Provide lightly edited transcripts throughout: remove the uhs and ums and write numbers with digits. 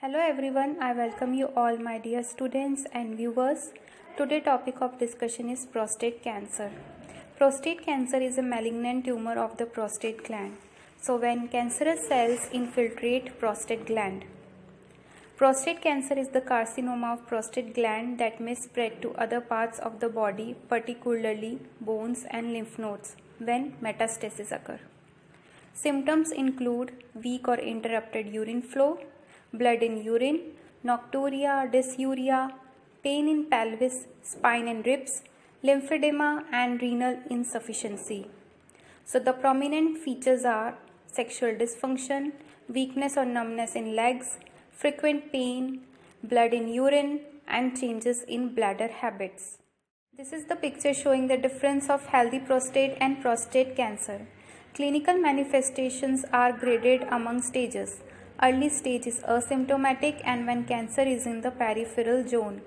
Hello everyone, I welcome you all my dear students and viewers. Today topic of discussion is prostate cancer. Prostate cancer is a malignant tumor of the prostate gland. So when cancerous cells infiltrate prostate gland. Prostate cancer is the carcinoma of prostate gland that may spread to other parts of the body, particularly bones and lymph nodes when metastases occur. Symptoms include weak or interrupted urine flow, blood in urine, nocturia, dysuria, pain in pelvis, spine and ribs, lymphedema and renal insufficiency. So the prominent features are sexual dysfunction, weakness or numbness in legs, frequent pain, blood in urine and changes in bladder habits. This is the picture showing the difference of healthy prostate and prostate cancer. Clinical manifestations are graded among stages. Early stage is asymptomatic and when cancer is in the peripheral zone.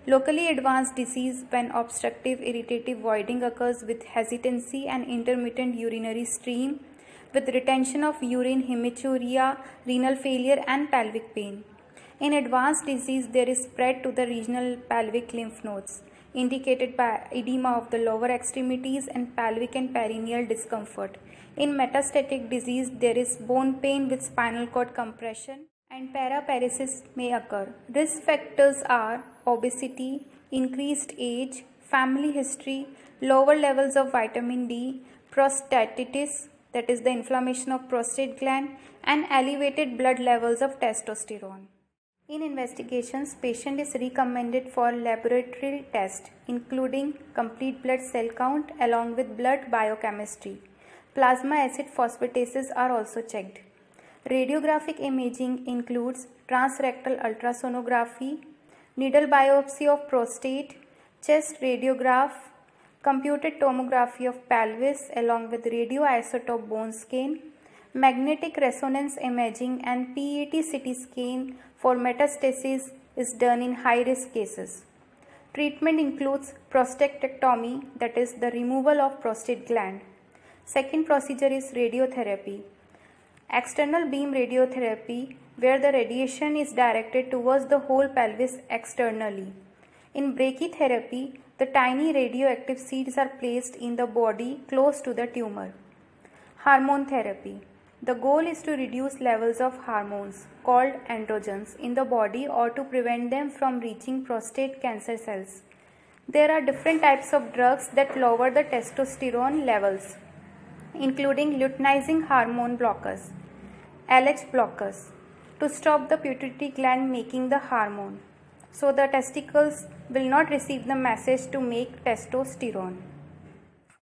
Locally advanced disease when obstructive irritative voiding occurs with hesitancy and intermittent urinary stream, with retention of urine, hematuria, renal failure and pelvic pain. In advanced disease, there is spread to the regional pelvic lymph nodes, indicated by edema of the lower extremities and pelvic and perineal discomfort. In metastatic disease, there is bone pain with spinal cord compression and paraparesis may occur. Risk factors are obesity, increased age, family history, lower levels of vitamin D, prostatitis, that is the inflammation of prostate gland, and elevated blood levels of testosterone. In investigations, patient is recommended for laboratory tests including complete blood cell count along with blood biochemistry. Plasma acid phosphatases are also checked. Radiographic imaging includes transrectal ultrasonography, needle biopsy of prostate, chest radiograph, computed tomography of pelvis along with radioisotope bone scan, magnetic resonance imaging and PET CT scan for metastasis is done in high-risk cases. Treatment includes prostatectomy, that is the removal of prostate gland. Second procedure is radiotherapy. External beam radiotherapy, where the radiation is directed towards the whole pelvis externally. In brachytherapy, the tiny radioactive seeds are placed in the body close to the tumor. Hormone therapy. The goal is to reduce levels of hormones called androgens in the body or to prevent them from reaching prostate cancer cells. There are different types of drugs that lower the testosterone levels, including luteinizing hormone blockers, LH blockers, to stop the pituitary gland making the hormone, so the testicles will not receive the message to make testosterone.